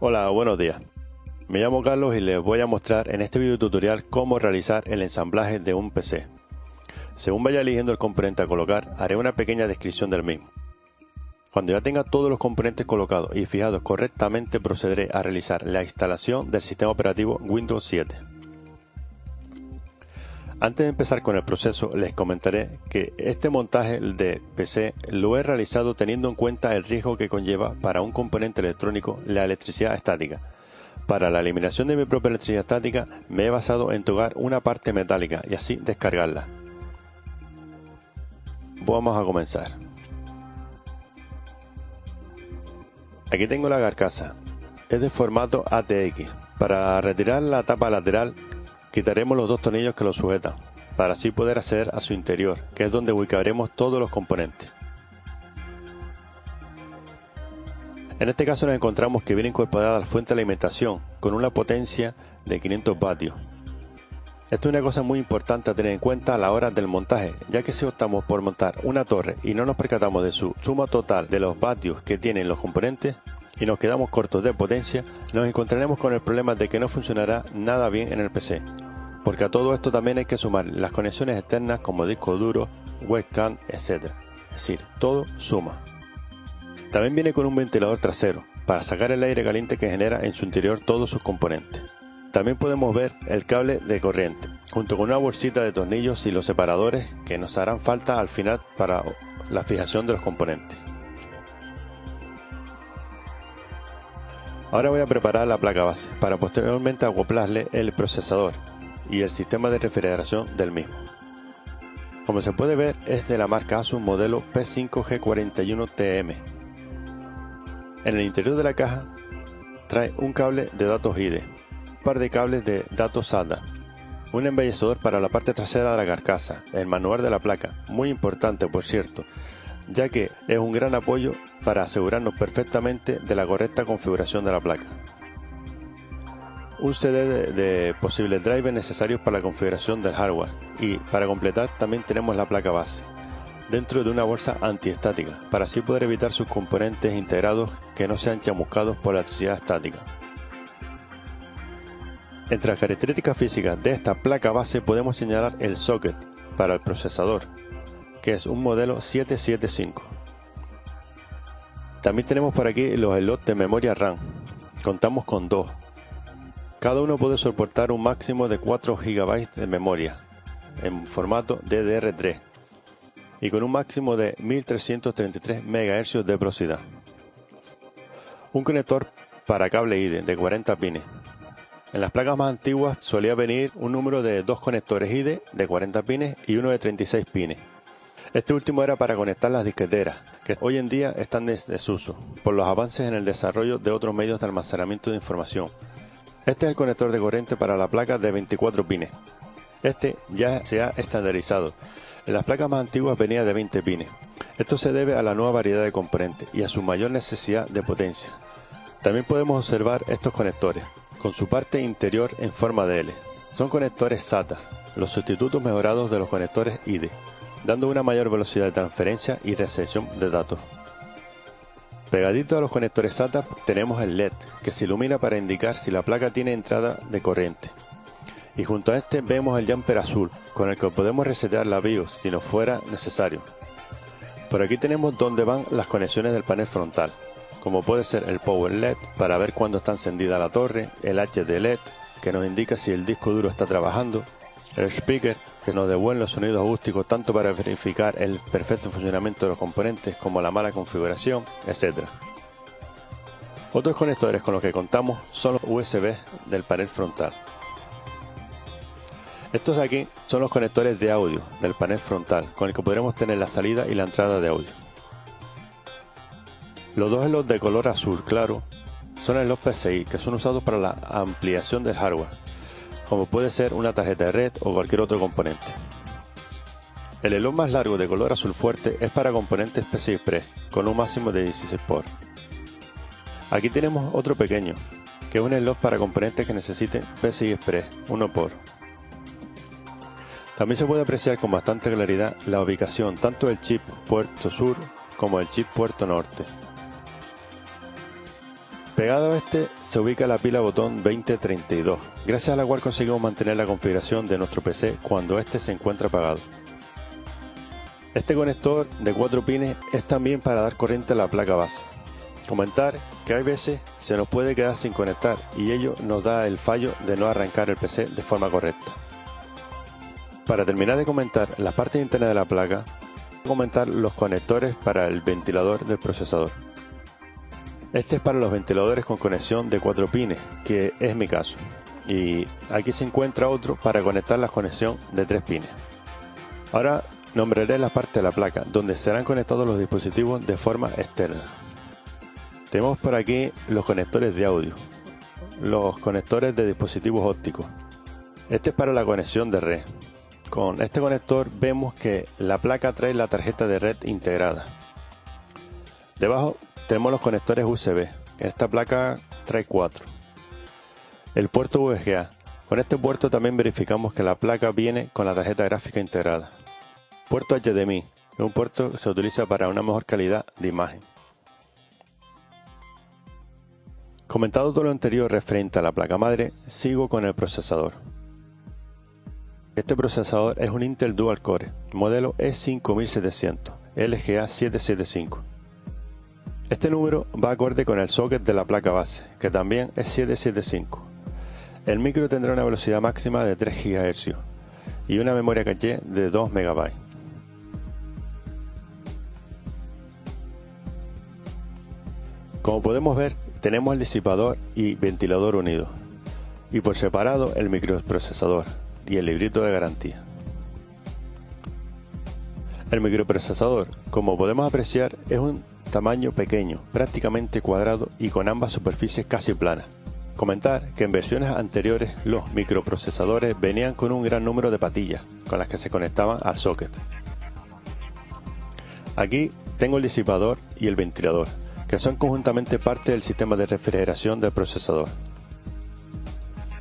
Hola, buenos días. Me llamo Carlos y les voy a mostrar en este video tutorial cómo realizar el ensamblaje de un PC. Según vaya eligiendo el componente a colocar, haré una pequeña descripción del mismo. Cuando ya tenga todos los componentes colocados y fijados correctamente, procederé a realizar la instalación del sistema operativo Windows 7. Antes de empezar con el proceso, les comentaré que este montaje de PC lo he realizado teniendo en cuenta el riesgo que conlleva para un componente electrónico la electricidad estática. Para la eliminación de mi propia electricidad estática, me he basado en tocar una parte metálica y así descargarla. Vamos a comenzar. Aquí tengo la carcasa. Es de formato ATX. Para retirar la tapa lateral, quitaremos los dos tornillos que lo sujetan, para así poder acceder a su interior, que es donde ubicaremos todos los componentes. En este caso nos encontramos que viene incorporada la fuente de alimentación con una potencia de 500 vatios. Esto es una cosa muy importante a tener en cuenta a la hora del montaje, ya que si optamos por montar una torre y no nos percatamos de su suma total de los vatios que tienen los componentes y nos quedamos cortos de potencia, nos encontraremos con el problema de que no funcionará nada bien en el PC. Porque a todo esto también hay que sumar las conexiones externas como disco duro, webcam, etc. Es decir, todo suma. También viene con un ventilador trasero para sacar el aire caliente que genera en su interior todos sus componentes. También podemos ver el cable de corriente, junto con una bolsita de tornillos y los separadores que nos harán falta al final para la fijación de los componentes. Ahora voy a preparar la placa base para posteriormente acoplarle el procesador y el sistema de refrigeración del mismo. Como se puede ver, es de la marca Asus modelo P5G41TM. En el interior de la caja trae un cable de datos IDE, un par de cables de datos SATA, un embellecedor para la parte trasera de la carcasa, el manual de la placa, muy importante por cierto, ya que es un gran apoyo para asegurarnos perfectamente de la correcta configuración de la placa. Un CD de posibles drivers necesarios para la configuración del hardware y para completar también tenemos la placa base dentro de una bolsa antiestática para así poder evitar sus componentes integrados que no sean chamuscados por la electricidad estática. Entre las características físicas de esta placa base podemos señalar el socket para el procesador, que es un modelo 775. También tenemos por aquí los slots de memoria RAM. Contamos con dos. Cada uno puede soportar un máximo de 4 GB de memoria en formato DDR3 y con un máximo de 1333 MHz de velocidad. Un conector para cable IDE de 40 pines. En las placas más antiguas solía venir un número de dos conectores IDE de 40 pines y uno de 36 pines. Este último era para conectar las disqueteras, que hoy en día están en desuso por los avances en el desarrollo de otros medios de almacenamiento de información. Este es el conector de corriente para la placa de 24 pines. Este ya se ha estandarizado. En las placas más antiguas venía de 20 pines. Esto se debe a la nueva variedad de componentes y a su mayor necesidad de potencia. También podemos observar estos conectores, con su parte interior en forma de L. Son conectores SATA, los sustitutos mejorados de los conectores IDE, dando una mayor velocidad de transferencia y recepción de datos. Pegadito a los conectores SATA tenemos el LED, que se ilumina para indicar si la placa tiene entrada de corriente. Y junto a este vemos el jumper azul, con el que podemos resetear la BIOS si nos fuera necesario. Por aquí tenemos donde van las conexiones del panel frontal, como puede ser el Power LED para ver cuándo está encendida la torre, el HD LED, que nos indica si el disco duro está trabajando, el speaker, que nos devuelve los sonidos acústicos tanto para verificar el perfecto funcionamiento de los componentes como la mala configuración, etc. Otros conectores con los que contamos son los USB del panel frontal. Estos de aquí son los conectores de audio del panel frontal, con el que podremos tener la salida y la entrada de audio. Los dos slots de color azul claro son slots PCI, que son usados para la ampliación del hardware, como puede ser una tarjeta de red o cualquier otro componente. El slot más largo de color azul fuerte es para componentes PCI Express, con un máximo de 16 por. Aquí tenemos otro pequeño, que es un slot para componentes que necesiten PCI Express 1 por. También se puede apreciar con bastante claridad la ubicación tanto del chip puerto sur como del chip puerto norte. Pegado a este se ubica la pila botón 2032, gracias a la cual conseguimos mantener la configuración de nuestro PC cuando este se encuentra apagado. Este conector de 4 pines es también para dar corriente a la placa base. Comentar que hay veces se nos puede quedar sin conectar y ello nos da el fallo de no arrancar el PC de forma correcta. Para terminar de comentar las partes internas de la placa, voy a comentar los conectores para el ventilador del procesador. Este es para los ventiladores con conexión de 4 pines, que es mi caso. Y aquí se encuentra otro para conectar la conexión de 3 pines. Ahora nombraré la parte de la placa, donde serán conectados los dispositivos de forma externa. Tenemos por aquí los conectores de audio, los conectores de dispositivos ópticos. Este es para la conexión de red. Con este conector vemos que la placa trae la tarjeta de red integrada. Debajo tenemos los conectores USB. Esta placa trae 4. El puerto VGA. Con este puerto también verificamos que la placa viene con la tarjeta gráfica integrada. Puerto HDMI. Es un puerto que se utiliza para una mejor calidad de imagen. Comentado todo lo anterior referente a la placa madre, sigo con el procesador. Este procesador es un Intel Dual Core, modelo E5700, LGA 775. Este número va acorde con el socket de la placa base, que también es 775. El micro tendrá una velocidad máxima de 3 GHz y una memoria caché de 2 MB. Como podemos ver, tenemos el disipador y ventilador unidos, y por separado el microprocesador y el librito de garantía. El microprocesador, como podemos apreciar, es un tamaño pequeño, prácticamente cuadrado y con ambas superficies casi planas. Comentar que en versiones anteriores los microprocesadores venían con un gran número de patillas con las que se conectaban al socket. Aquí tengo el disipador y el ventilador, que son conjuntamente parte del sistema de refrigeración del procesador.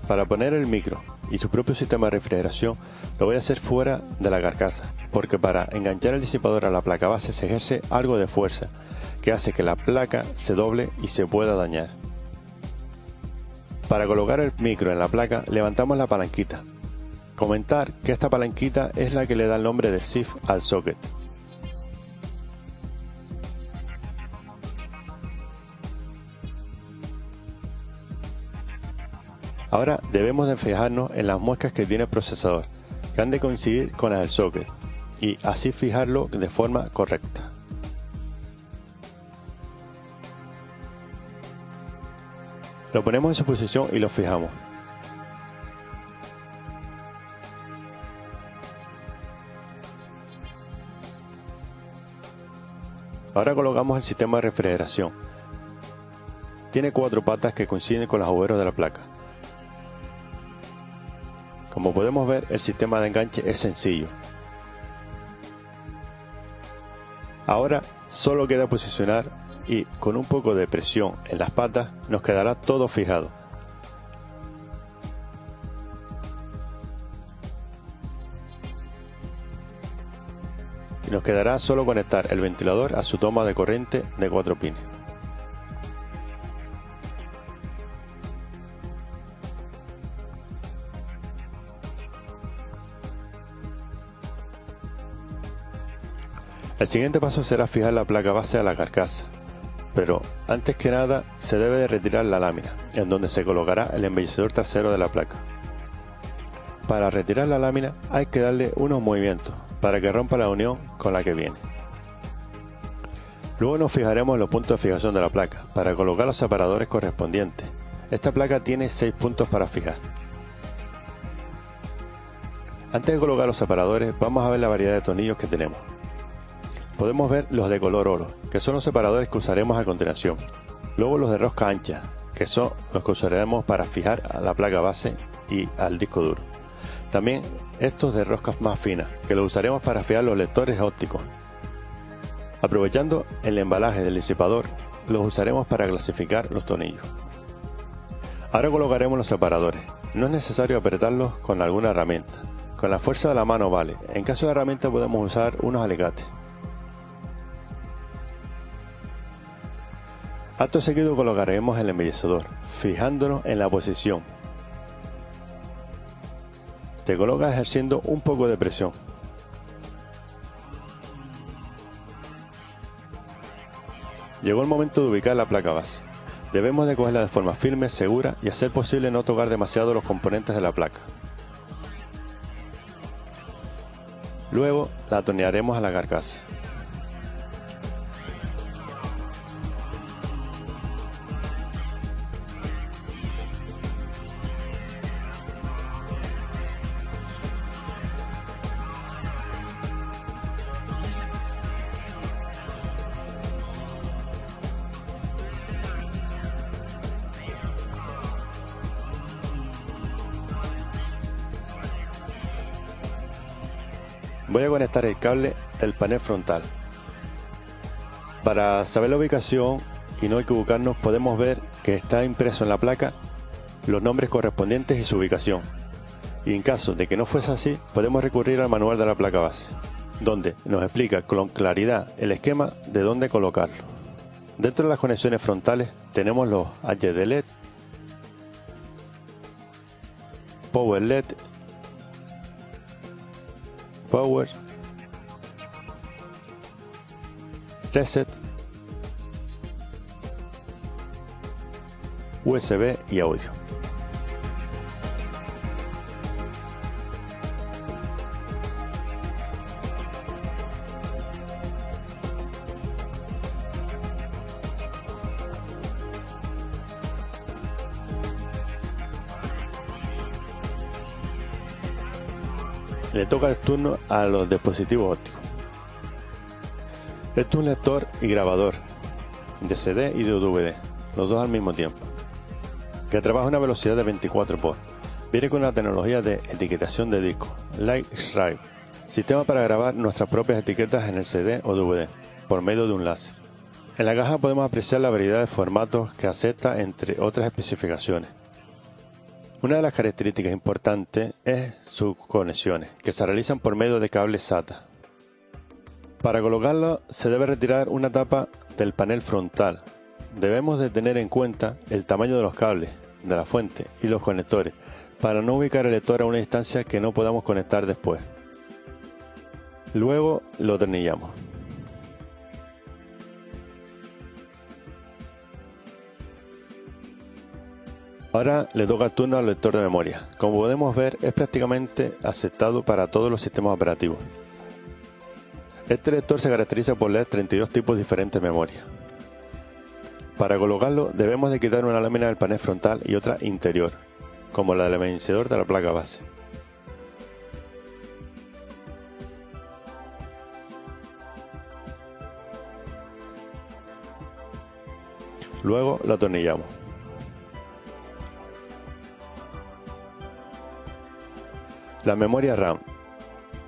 Para poner el micro y su propio sistema de refrigeración lo voy a hacer fuera de la carcasa, porque para enganchar el disipador a la placa base se ejerce algo de fuerza, que hace que la placa se doble y se pueda dañar. Para colocar el micro en la placa levantamos la palanquita. Comentar que esta palanquita es la que le da el nombre de SIF al socket. Ahora debemos de fijarnos en las muescas que tiene el procesador, que han de coincidir con las del socket, y así fijarlo de forma correcta. Lo ponemos en su posición y lo fijamos. Ahora colocamos el sistema de refrigeración. Tiene 4 patas que coinciden con los agujeros de la placa. Como podemos ver, el sistema de enganche es sencillo. Ahora solo queda posicionar y con un poco de presión en las patas nos quedará todo fijado. Y nos quedará solo conectar el ventilador a su toma de corriente de 4 pines. El siguiente paso será fijar la placa base a la carcasa, pero antes que nada se debe de retirar la lámina, en donde se colocará el embellecedor trasero de la placa. Para retirar la lámina hay que darle unos movimientos para que rompa la unión con la que viene. Luego nos fijaremos en los puntos de fijación de la placa para colocar los separadores correspondientes. Esta placa tiene 6 puntos para fijar. Antes de colocar los separadores vamos a ver la variedad de tornillos que tenemos. Podemos ver los de color oro, que son los separadores que usaremos a continuación. Luego los de rosca ancha, que son los que usaremos para fijar a la placa base y al disco duro. También estos de roscas más finas, que los usaremos para fijar los lectores ópticos. Aprovechando el embalaje del disipador, los usaremos para clasificar los tornillos. Ahora colocaremos los separadores. No es necesario apretarlos con alguna herramienta. Con la fuerza de la mano vale. En caso de herramienta podemos usar unos alicates. Acto seguido colocaremos el embellecedor, fijándonos en la posición. Se coloca ejerciendo un poco de presión. Llegó el momento de ubicar la placa base. Debemos de cogerla de forma firme, segura y a ser posible no tocar demasiado los componentes de la placa. Luego la atornillaremos a la carcasa. Voy a conectar el cable del panel frontal. Para saber la ubicación y no equivocarnos, podemos ver que está impreso en la placa los nombres correspondientes y su ubicación. Y en caso de que no fuese así, podemos recurrir al manual de la placa base, donde nos explica con claridad el esquema de dónde colocarlo. Dentro de las conexiones frontales tenemos los HDD LED, Power LED, Power, Reset, USB y audio. Le toca el turno a los dispositivos ópticos. Esto es un lector y grabador de CD y de DVD, los dos al mismo tiempo, que trabaja a una velocidad de 24 por. Viene con la tecnología de etiquetación de disco, LightScribe, sistema para grabar nuestras propias etiquetas en el CD o DVD, por medio de un láser. En la caja podemos apreciar la variedad de formatos que acepta, entre otras especificaciones. Una de las características importantes es sus conexiones, que se realizan por medio de cables SATA. Para colocarlo se debe retirar una tapa del panel frontal. Debemos de tener en cuenta el tamaño de los cables, de la fuente y los conectores, para no ubicar el lector a una distancia que no podamos conectar después. Luego lo atornillamos. Ahora le toca el turno al lector de memoria. Como podemos ver, es prácticamente aceptado para todos los sistemas operativos. Este lector se caracteriza por leer 32 tipos diferentes de memoria. Para colocarlo debemos de quitar una lámina del panel frontal y otra interior, como la del embellecedor de la placa base. Luego lo atornillamos. La memoria RAM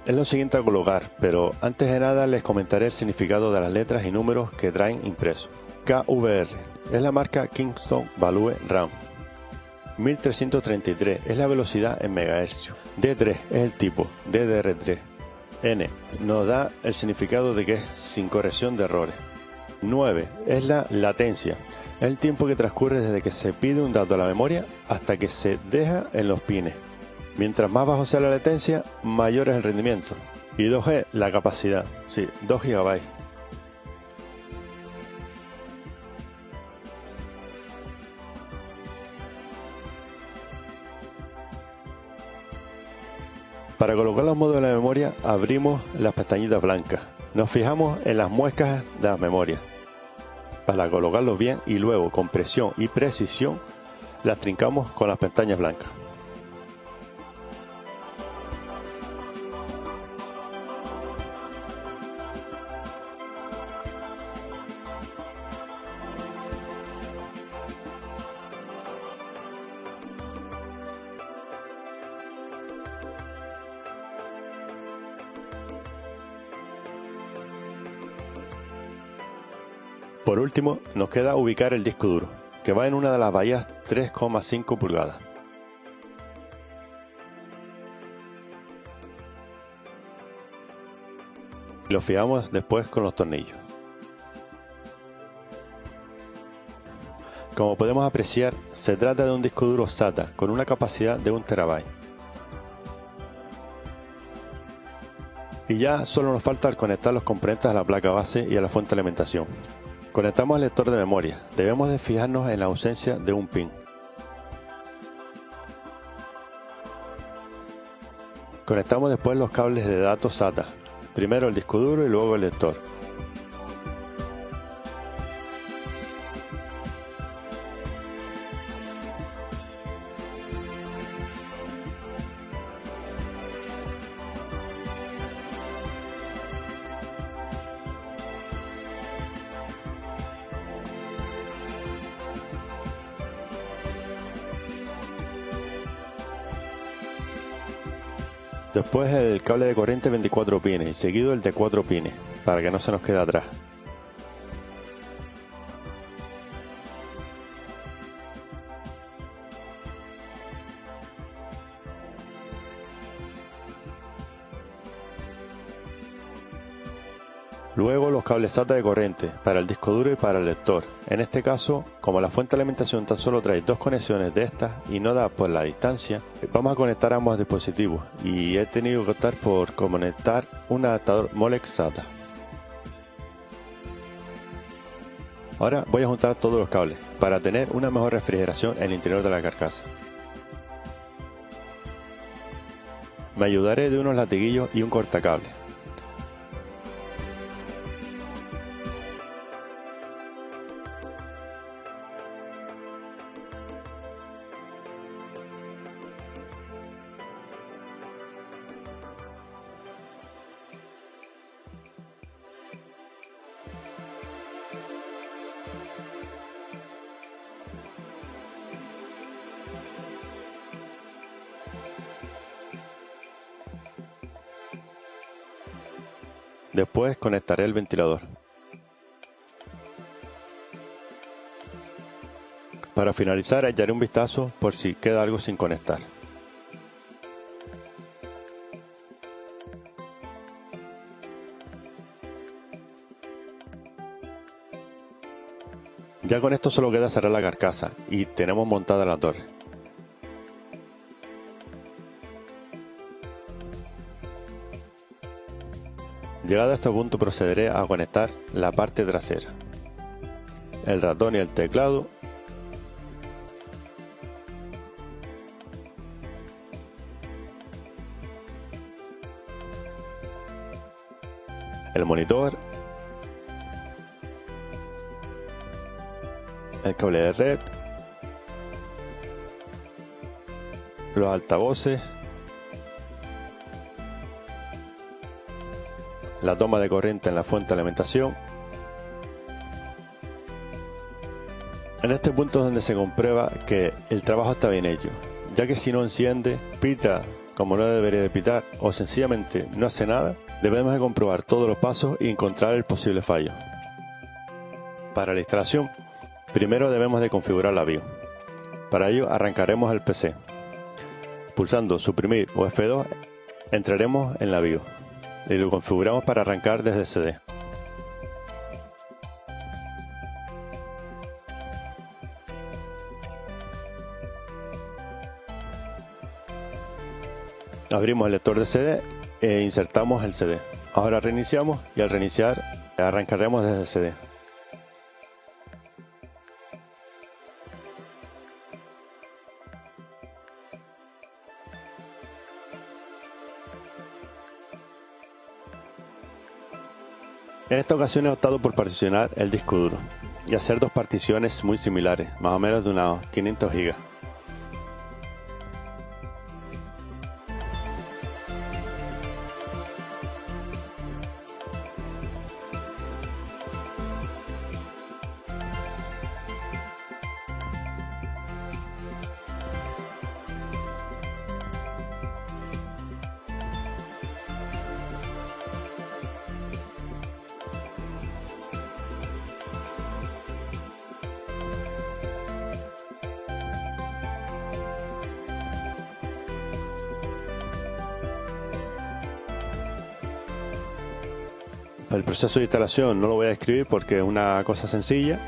es lo siguiente a colocar, pero antes de nada les comentaré el significado de las letras y números que traen impresos. KVR es la marca Kingston Value RAM. 1333 es la velocidad en megahercios. D3 es el tipo DDR3. N nos da el significado de que es sin corrección de errores. 9 es la latencia. Es el tiempo que transcurre desde que se pide un dato a la memoria hasta que se deja en los pines. Mientras más bajo sea la latencia, mayor es el rendimiento. Y 2G, la capacidad. Sí, 2 GB. Para colocar los modos de la memoria, abrimos las pestañitas blancas. Nos fijamos en las muescas de las memorias para colocarlos bien y luego, con presión y precisión, las trincamos con las pestañas blancas. Por último, nos queda ubicar el disco duro, que va en una de las bahías 3,5 pulgadas. Lo fijamos después con los tornillos. Como podemos apreciar, se trata de un disco duro SATA con una capacidad de 1 TB. Y ya solo nos falta conectar los componentes a la placa base y a la fuente de alimentación. Conectamos el lector de memoria. Debemos de fijarnos en la ausencia de un pin. Conectamos después los cables de datos SATA. Primero el disco duro y luego el lector. Después el cable de corriente 24 pines y seguido el de 4 pines, para que no se nos quede atrás. Luego los cables SATA de corriente, para el disco duro y para el lector. En este caso, como la fuente de alimentación tan solo trae 2 conexiones de estas y no da por la distancia, vamos a conectar ambos dispositivos y he tenido que optar por conectar un adaptador Molex SATA. Ahora voy a juntar todos los cables para tener una mejor refrigeración en el interior de la carcasa. Me ayudaré de unos latiguillos y un cortacable. Después conectaré el ventilador. Para finalizar, echaré un vistazo por si queda algo sin conectar. Ya con esto solo queda cerrar la carcasa y tenemos montada la torre. Llegado a este punto procederé a conectar la parte trasera, el ratón y el teclado, el monitor, el cable de red, los altavoces, la toma de corriente en la fuente de alimentación. En este punto es donde se comprueba que el trabajo está bien hecho, ya que si no enciende, pita como no debería de pitar o sencillamente no hace nada, debemos de comprobar todos los pasos y encontrar el posible fallo. Para la instalación, primero debemos de configurar la BIOS. Para ello arrancaremos el PC. Pulsando suprimir o F2 entraremos en la BIOS y lo configuramos para arrancar desde CD. Abrimos el lector de CD e insertamos el CD. Ahora reiniciamos y al reiniciar arrancaremos desde CD. En esta ocasión he optado por particionar el disco duro y hacer 2 particiones muy similares, más o menos de unos 500 GB. El proceso de instalación no lo voy a describir porque es una cosa sencilla.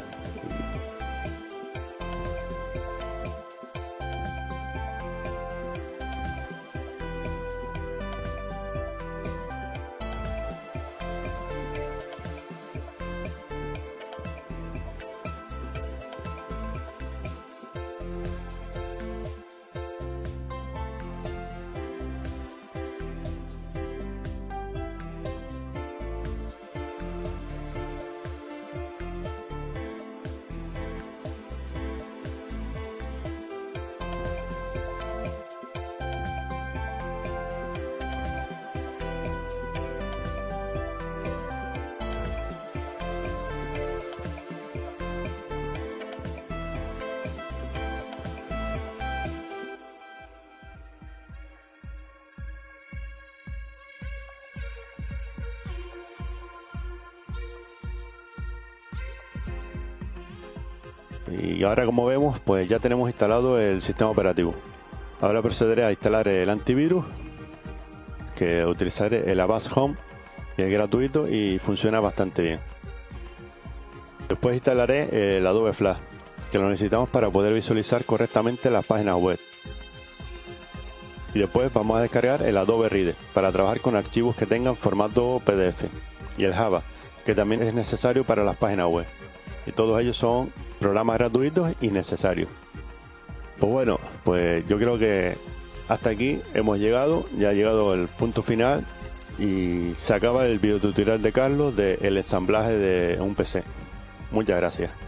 Y ahora, como vemos, pues ya tenemos instalado el sistema operativo. Ahora procederé a instalar el antivirus, que utilizaré el Avast Home, que es gratuito y funciona bastante bien. Después instalaré el Adobe Flash, que lo necesitamos para poder visualizar correctamente las páginas web. Y después vamos a descargar el Adobe Reader para trabajar con archivos que tengan formato PDF, y el Java, que también es necesario para las páginas web. Y todos ellos son programas gratuitos y necesarios. Pues bueno, pues yo creo que hasta aquí hemos llegado, ya ha llegado el punto final y se acaba el videotutorial de Carlos del ensamblaje de un PC. Muchas gracias.